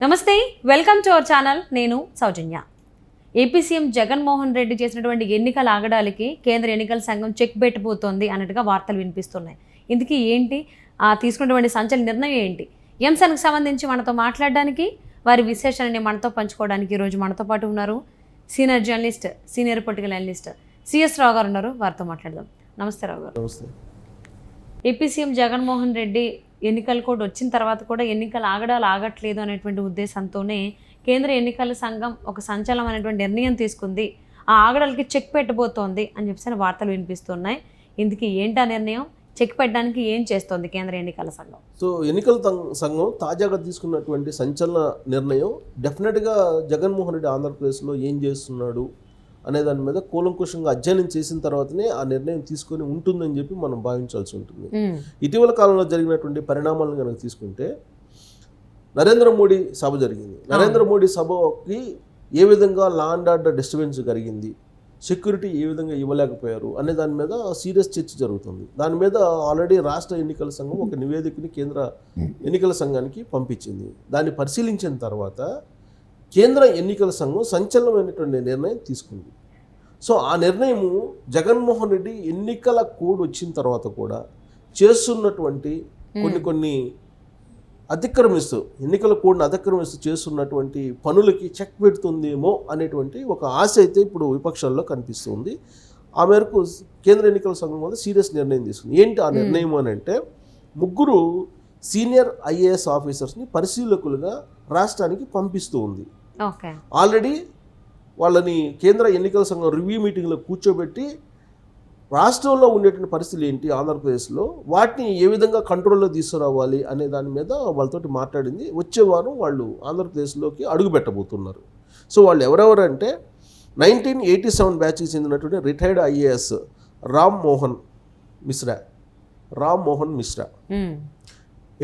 నమస్తే, welcome to our channel. నేను సౌజన్య. AP CM Jaganmohan Reddy చేసినటువంటి ఎన్నికల ఆగడాలకి కేంద్ర ఎన్నికల సంఘం చెక్ పెట్టబోతోంది అన్నట్టుగా వార్తలు వినిపిస్తున్నాయి. ఇందుకు ఏంటి తీసుకున్నటువంటి సంచలన నిర్ణయం ఏంటి? ఈ అంశానికి సంబంధించి మనతో మాట్లాడడానికి, వారి విశ్లేషణని మనతో పంచుకోవడానికి ఈరోజు మనతో పాటు ఉన్నారు senior journalist, senior political analyst CS Rao garu ఉన్నారు. వారితో మాట్లాడదాం. నమస్తే రావు గారు. నమస్తే. ఏపీ సీఎం జగన్మోహన్ రెడ్డి ఎన్నికలు కూడా వచ్చిన తర్వాత కూడా ఎన్నికల ఆగడాలు ఆగట్లేదు అనేటువంటి ఉద్దేశంతోనే కేంద్ర ఎన్నికల సంఘం ఒక సంచలనమైనటువంటి నిర్ణయం తీసుకుంది. ఆ ఆగడాలకి చెక్ పెట్టబోతోంది అని చెప్పేసి వార్తలు వినిపిస్తున్నాయి. ఇందుకు ఏంటి ఆ నిర్ణయం? చెక్ పెట్టడానికి ఏం చేస్తోంది కేంద్ర ఎన్నికల సంఘం? సో ఎన్నికల సంఘం తాజాగా తీసుకున్నటువంటి సంచలన నిర్ణయం డెఫినెట్గా జగన్మోహన్ రెడ్డి ఆంధ్రప్రదేశ్లో ఏం చేస్తున్నాడు అనే దాని మీద కూలంకుషంగా అధ్యయనం చేసిన తర్వాతనే ఆ నిర్ణయం తీసుకొని ఉంటుందని చెప్పి మనం భావించాల్సి ఉంటుంది. ఇటీవల కాలంలో జరిగినటువంటి పరిణామాలను కనుక తీసుకుంటే నరేంద్ర మోడీ సభ జరిగింది. నరేంద్ర మోడీ సభకి ఏ విధంగా లా అండ్ ఆర్డర్ డిస్టర్బెన్స్ జరిగింది, సెక్యూరిటీ ఏ విధంగా ఇవ్వలేకపోయారు అనే దాని మీద సీరియస్ చర్చ జరుగుతుంది. దాని మీద ఆల్రెడీ రాష్ట్ర ఎన్నికల సంఘం ఒక నివేదికని కేంద్ర ఎన్నికల సంఘానికి పంపించింది. దాన్ని పరిశీలించిన తర్వాత కేంద్ర ఎన్నికల సంఘం సంచలనమైనటువంటి నిర్ణయం తీసుకుంది. సో ఆ నిర్ణయము జగన్మోహన్ రెడ్డి ఎన్నికల కోడ్ వచ్చిన తర్వాత కూడా చేస్తున్నటువంటి కొన్ని అతిక్రమిస్తూ, ఎన్నికల కోడ్ని అతిక్రమిస్తూ చేస్తున్నటువంటి పనులకి చెక్ పెడుతుందేమో అనేటువంటి ఒక ఆశ అయితే ఇప్పుడు విపక్షాల్లో కనిపిస్తుంది. ఆ మేరకు కేంద్ర ఎన్నికల సంఘం వల్ల సీరియస్ నిర్ణయం తీసుకుంది. ఏంటి ఆ నిర్ణయం అని అంటే, 3 సీనియర్ ఐఏఎస్ ఆఫీసర్స్ని పరిశీలకులుగా రాష్ట్రానికి పంపిస్తూ ఉంది. ఆల్రెడీ వాళ్ళని కేంద్ర ఎన్నికల సంఘం రివ్యూ మీటింగ్లో కూర్చోబెట్టి రాష్ట్రంలో ఉండేటువంటి పరిస్థితులు ఏంటి ఆంధ్రప్రదేశ్లో, వాటిని ఏ విధంగా కంట్రోల్లో తీసుకురావాలి అనే దాని మీద వాళ్ళతోటి మాట్లాడింది. వచ్చే వారం వాళ్ళు ఆంధ్రప్రదేశ్లోకి అడుగు పెట్టబోతున్నారు. సో వాళ్ళు ఎవరెవరంటే 1987 బ్యాచ్కి చెందినటువంటి retired IAS Ram Mohan Mishra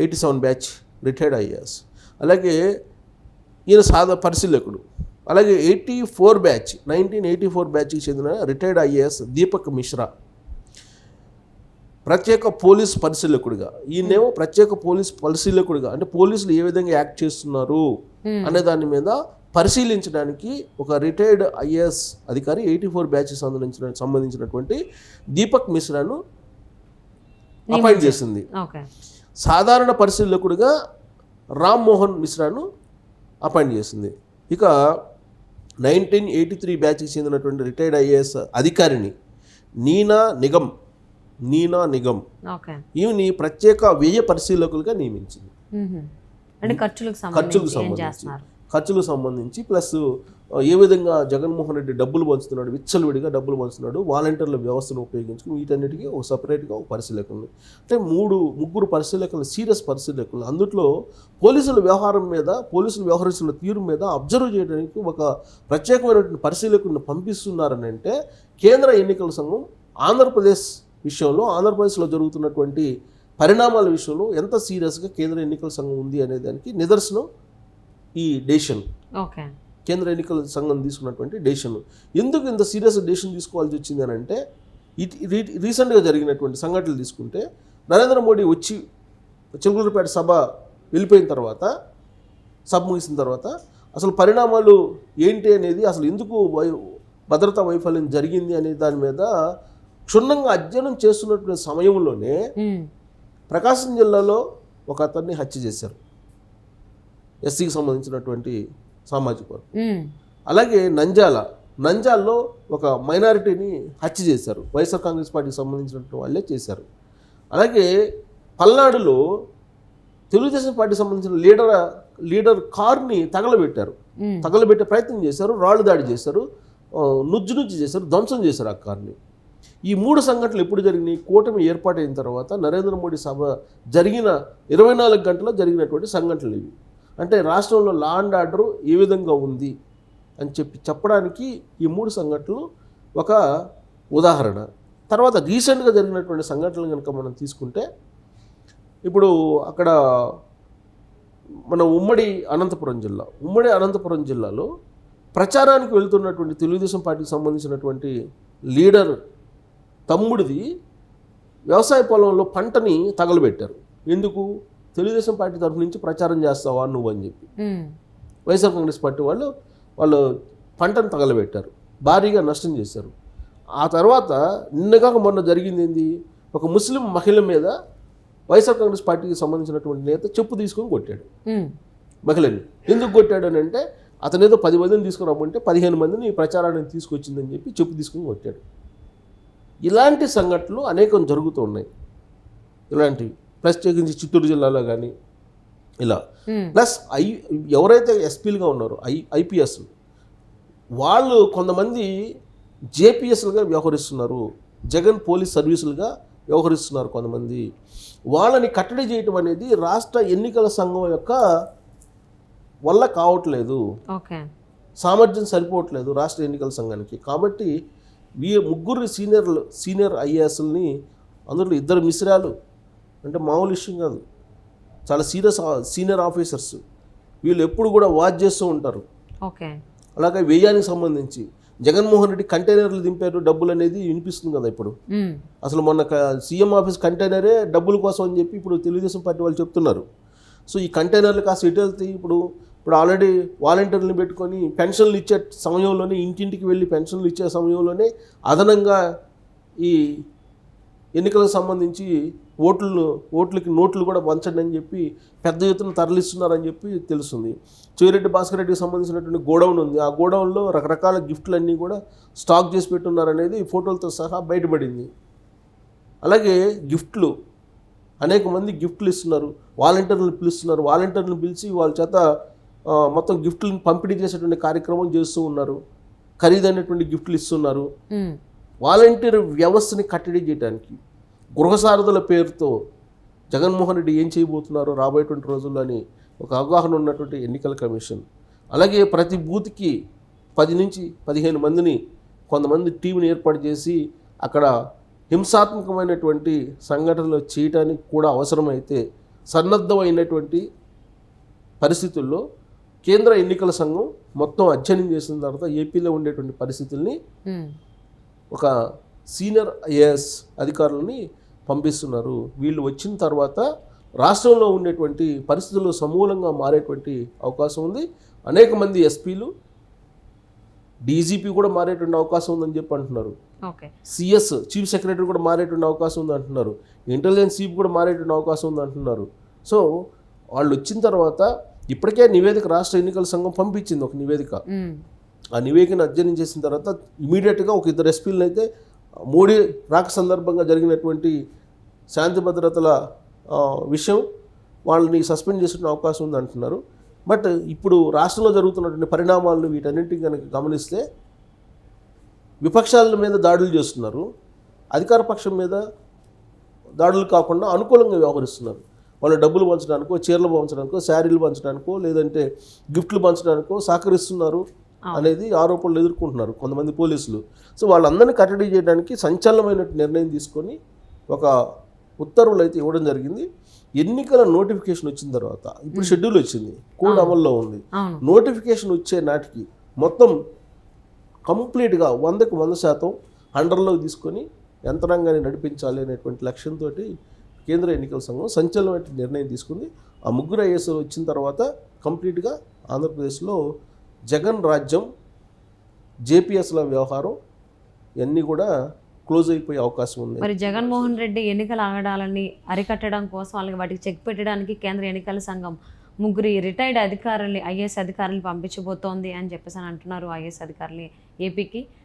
87 batch retired IAS. అలాగే ఈయన పరిశీలకుడు. అలాగే 1984 బ్యాచ్కి చెందిన రిటైర్డ్ ఐఏఎస్ దీపక్ మిశ్రా ప్రత్యేక పోలీస్ పరిశీలకుడిగా. ఈయనేమో ప్రత్యేక పోలీస్ పరిశీలకుడిగా అంటే పోలీసులు ఏ విధంగా యాక్ట్ చేస్తున్నారు అనే దాని మీద పరిశీలించడానికి ఒక రిటైర్డ్ ఐఏఎస్ అధికారి 84 బ్యాచ్కి సంబంధించినటువంటి దీపక్ మిశ్రాను అపాయింట్ చేసింది. సాధారణ పరిశీలకుడిగా రామ్ మోహన్ మిశ్రాను అపాయింట్ చేసింది. ఇక 1983 బ్యాచ్కి చెందినటువంటి రిటైర్డ్ ఐఏఎస్ అధికారిని నీనా నిగమ్ ఈమెని ప్రత్యేక వ్యయ పరిశీలకులుగా నియమించింది. ఖర్చులకు సంబంధించి ప్లస్ ఏ విధంగా జగన్మోహన్ రెడ్డి డబ్బులు పంచుతున్నాడు, విచ్చలవిడిగా డబ్బులు పంచుతున్నాడు, వాలంటీర్ల వ్యవస్థను ఉపయోగించుకుని వీటన్నిటికీ ఒక సపరేట్గా ఒక పరిశీలకులు. అంటే 3 పరిశీలకులు, సీరియస్ పరిశీలకులు. అందులో పోలీసుల వ్యవహరిస్తున్న తీరు మీద అబ్జర్వ్ చేయడానికి ఒక ప్రత్యేకమైనటువంటి పరిశీలకులను పంపిస్తున్నారని అంటే కేంద్ర ఎన్నికల సంఘం ఆంధ్రప్రదేశ్ విషయంలో, ఆంధ్రప్రదేశ్లో జరుగుతున్నటువంటి పరిణామాల విషయంలో ఎంత సీరియస్గా కేంద్ర ఎన్నికల సంఘం ఉంది అనే దానికి నిదర్శనం ఈ డెసిషన్. కేంద్ర ఎన్నికల సంఘం తీసుకున్నటువంటి డెసిషన్. ఎందుకు ఇంత సీరియస్ డెసిషన్ తీసుకోవాల్సి వచ్చింది అని అంటే, రీసెంట్గా జరిగినటువంటి సంఘటనలు తీసుకుంటే నరేంద్ర మోడీ వచ్చి చిలకలూరిపేట సభ వెళ్ళిపోయిన తర్వాత, సభ ముగిసిన తర్వాత అసలు పరిణామాలు ఏంటి అనేది, అసలు ఎందుకు భద్రతా వైఫల్యం జరిగింది అనే దాని మీద క్షుణ్ణంగా అధ్యయనం చేస్తున్నటువంటి సమయంలోనే ప్రకాశం జిల్లాలో ఒక అతన్ని హత్య చేశారు, ఎస్సీకి సంబంధించినటువంటి సామాజిక వర్గం. అలాగే నంజాల్లో ఒక మైనారిటీని హత్య చేశారు, వైఎస్ఆర్ కాంగ్రెస్ పార్టీకి సంబంధించినటువంటి వాళ్ళే చేశారు. అలాగే పల్నాడులో తెలుగుదేశం పార్టీకి సంబంధించిన లీడర్ కార్ని తగలబెట్టే ప్రయత్నం చేశారు, రాళ్ళు దాడి చేశారు, నుజ్జు చేశారు, ధ్వంసం చేశారు ఆ కార్ని. ఈ 3 సంఘటనలు ఎప్పుడు జరిగినాయి? కూటమి ఏర్పాటైన తర్వాత నరేంద్ర మోడీ సభ జరిగిన 24 గంటల్లో జరిగినటువంటి సంఘటనలు ఇవి. అంటే రాష్ట్రంలో లా అండ్ ఆర్డర్ ఏ విధంగా ఉంది అని చెప్పడానికి ఈ 3 సంఘటనలు ఒక ఉదాహరణ. తర్వాత రీసెంట్గా జరిగినటువంటి సంఘటనలు కనుక మనం తీసుకుంటే, ఇప్పుడు అక్కడ మన ఉమ్మడి అనంతపురం జిల్లాలో ప్రచారానికి వెళ్తున్నటువంటి తెలుగుదేశం పార్టీకి సంబంధించినటువంటి లీడర్ తమ్ముడిది వ్యవసాయ పొలంలో పంటని తగలబెట్టారు. ఎందుకు? తెలుగుదేశం పార్టీ తరఫు నుంచి ప్రచారం చేస్తావా నువ్వు అని చెప్పి. వైఎస్ఆర్ కాంగ్రెస్ పార్టీ వాళ్ళు పంటను తగలబెట్టారు, భారీగా నష్టం చేశారు. ఆ తర్వాత నిన్నగాక మొన్న జరిగింది ఏంది, ఒక ముస్లిం మహిళ మీద వైఎస్ఆర్ కాంగ్రెస్ పార్టీకి సంబంధించినటువంటి నేత చెప్పు తీసుకొని కొట్టాడు మహిళని. ఎందుకు కొట్టాడు అని అంటే అతనేదో 10 మందిని తీసుకురామంటే 15 మందిని ప్రచారానికి తీసుకొచ్చిందని చెప్పి చెప్పు తీసుకొని కొట్టాడు. ఇలాంటి సంఘటనలు అనేకం జరుగుతూ ఉన్నాయి. ఇలాంటివి ప్రత్యేకించి చిత్తూరు జిల్లాలో కానీ ఇలా. ప్లస్ ఎవరైతే ఎస్పీలుగా ఉన్నారో ఐపీఎస్ వాళ్ళు కొంతమంది జేపీఎస్లుగా వ్యవహరిస్తున్నారు, జగన్ పోలీస్ సర్వీసులుగా వ్యవహరిస్తున్నారు కొంతమంది. వాళ్ళని కట్టడి చేయటం అనేది రాష్ట్ర ఎన్నికల సంఘం యొక్క వల్ల కావట్లేదు, సామర్థ్యం సరిపోవట్లేదు రాష్ట్ర ఎన్నికల సంఘానికి. కాబట్టి ముగ్గురు సీనియర్ ఐఏఎస్ని, అందులో 2 మిశ్రాలు అంటే మామూలు విషయం కాదు, చాలా సీనియర్ ఆఫీసర్స్. వీళ్ళు ఎప్పుడు కూడా వాచ్ చేస్తూ ఉంటారు. అలాగే వ్యయానికి సంబంధించి జగన్మోహన్ రెడ్డి కంటైనర్లు దింపారు డబ్బులు అనేది వినిపిస్తుంది కదా ఇప్పుడు. అసలు మొన్న సీఎం ఆఫీస్ కంటైనరే డబ్బుల కోసం అని చెప్పి ఇప్పుడు తెలుగుదేశం పార్టీ వాళ్ళు చెప్తున్నారు. సో ఈ కంటైనర్లు కాస్త ఎటు వెళ్తాయి? ఇప్పుడు ఆల్రెడీ వాలంటీర్లను పెట్టుకొని పెన్షన్లు ఇచ్చే సమయంలోనే, ఇంటింటికి వెళ్ళి పెన్షన్లు ఇచ్చే సమయంలోనే అదనంగా ఈ ఎన్నికలకు సంబంధించి ఓట్లకి నోట్లు కూడా పంచండి అని చెప్పి పెద్ద ఎత్తున తరలిస్తున్నారని చెప్పి తెలుస్తుంది. చెవిరెడ్డి భాస్కర్ రెడ్డికి సంబంధించినటువంటి గోడౌన్ ఉంది, ఆ గోడౌన్లో రకరకాల గిఫ్ట్లన్నీ కూడా స్టాక్ చేసి పెట్టున్నారనేది ఫోటోలతో సహా బయటపడింది. అలాగే గిఫ్ట్లు, అనేక మంది గిఫ్ట్లు ఇస్తున్నారు, వాలంటీర్లను పిలుస్తున్నారు, వాలంటీర్లను పిలిచి వాళ్ళ చేత మొత్తం గిఫ్ట్లను పంపిణీ చేసేటువంటి కార్యక్రమం చేస్తూ ఉన్నారు, ఖరీదైనటువంటి గిఫ్ట్లు ఇస్తున్నారు. వాలంటీర్ వ్యవస్థని కట్టడి చేయడానికి గృహసారథుల పేరుతో జగన్మోహన్ రెడ్డి ఏం చేయబోతున్నారో రాబోయేటువంటి రోజుల్లో అని ఒక అవగాహన ఉన్నటువంటి ఎన్నికల కమిషన్. అలాగే ప్రతి బూత్కి 10 నుంచి 15 మందిని కొంతమంది టీంని ఏర్పాటు చేసి అక్కడ హింసాత్మకమైనటువంటి సంఘటనలు చేయడానికి కూడా అవసరమైతే సన్నద్ధమైనటువంటి పరిస్థితుల్లో కేంద్ర ఎన్నికల సంఘం మొత్తం అధ్యయనం చేసిన తర్వాత ఏపీలో ఉండేటువంటి పరిస్థితుల్ని ఒక సీనియర్ ఐఏఎస్ అధికారులని పంపిస్తున్నారు. వీళ్ళు వచ్చిన తర్వాత రాష్ట్రంలో ఉండేటువంటి పరిస్థితులు సమూలంగా మారేటువంటి అవకాశం ఉంది. అనేక మంది ఎస్పీలు, డీజీపీ కూడా మారేటువంటి అవకాశం ఉందని చెప్పి అంటున్నారు. సిఎస్ చీఫ్ సెక్రటరీ కూడా మారేటువంటి అవకాశం ఉంది అంటున్నారు. ఇంటెలిజెన్స్ చీఫ్ కూడా మారేటువంటి అవకాశం ఉంది అంటున్నారు. సో వాళ్ళు వచ్చిన తర్వాత ఇప్పటికే నివేదిక రాష్ట్ర ఎన్నికల సంఘం పంపించింది, ఒక నివేదిక. ఆ నివేదికను అధ్యయనం చేసిన తర్వాత ఇమీడియట్గా ఒక 2 ఎస్పీలను అయితే మోడీ రాక సందర్భంగా జరిగినటువంటి శాంతి భద్రతల విషయం వాళ్ళని సస్పెండ్ చేసే అవకాశం ఉంది అంటున్నారు. బట్ ఇప్పుడు రాష్ట్రంలో జరుగుతున్నటువంటి పరిణామాలను వీటన్నింటినీ కనుక గమనిస్తే విపక్షాల మీద దాడులు చేస్తున్నారు, అధికార పక్షం మీద దాడులు కాకుండా అనుకూలంగా వ్యవహరిస్తున్నారు. వాళ్ళు డబ్బులు పంచడానికో, చీరలు పంచడానికో, శారీలు పంచడానికో, లేదంటే గిఫ్ట్లు పంచడానికో సహకరిస్తున్నారు అనేది ఆరోపణలు ఎదుర్కొంటున్నారు కొంతమంది పోలీసులు. సో వాళ్ళందరినీ కట్టడి చేయడానికి సంచలనమైన నిర్ణయం తీసుకొని ఒక ఉత్తర్వులు అయితే ఇవ్వడం జరిగింది. ఎన్నికల నోటిఫికేషన్ వచ్చిన తర్వాత ఇప్పుడు షెడ్యూల్ వచ్చింది, కోడ్ అమల్లో ఉంది. నోటిఫికేషన్ వచ్చే నాటికి మొత్తం కంప్లీట్గా 100కి 100% అండర్లోకి తీసుకొని యంత్రాంగాన్ని నడిపించాలి అనేటువంటి లక్ష్యంతో కేంద్ర ఎన్నికల సంఘం సంచలనమైన నిర్ణయం తీసుకుంది. ఆ ముగ్గురు ఐఏఎస్ వచ్చిన తర్వాత కంప్లీట్గా ఆంధ్రప్రదేశ్లో జగన్ రాజ్యం, జేపీఎస్ల వ్యవహారం ఇవన్నీ కూడా క్లోజ్ అయిపోయే అవకాశం ఉంది. మరి జగన్మోహన్ రెడ్డి ఎన్నికల ఆగడాలని అరికట్టడం కోసం వాళ్ళకి వాటికి చెక్ పెట్టడానికి కేంద్ర ఎన్నికల సంఘం 3 రిటైర్డ్ అధికారుల్ని, ఐఏఎస్ అధికారుల్ని పంపించబోతోంది అని చెప్పేసి అంటున్నారు. ఐఏఎస్ అధికారుల్ని ఏపీకి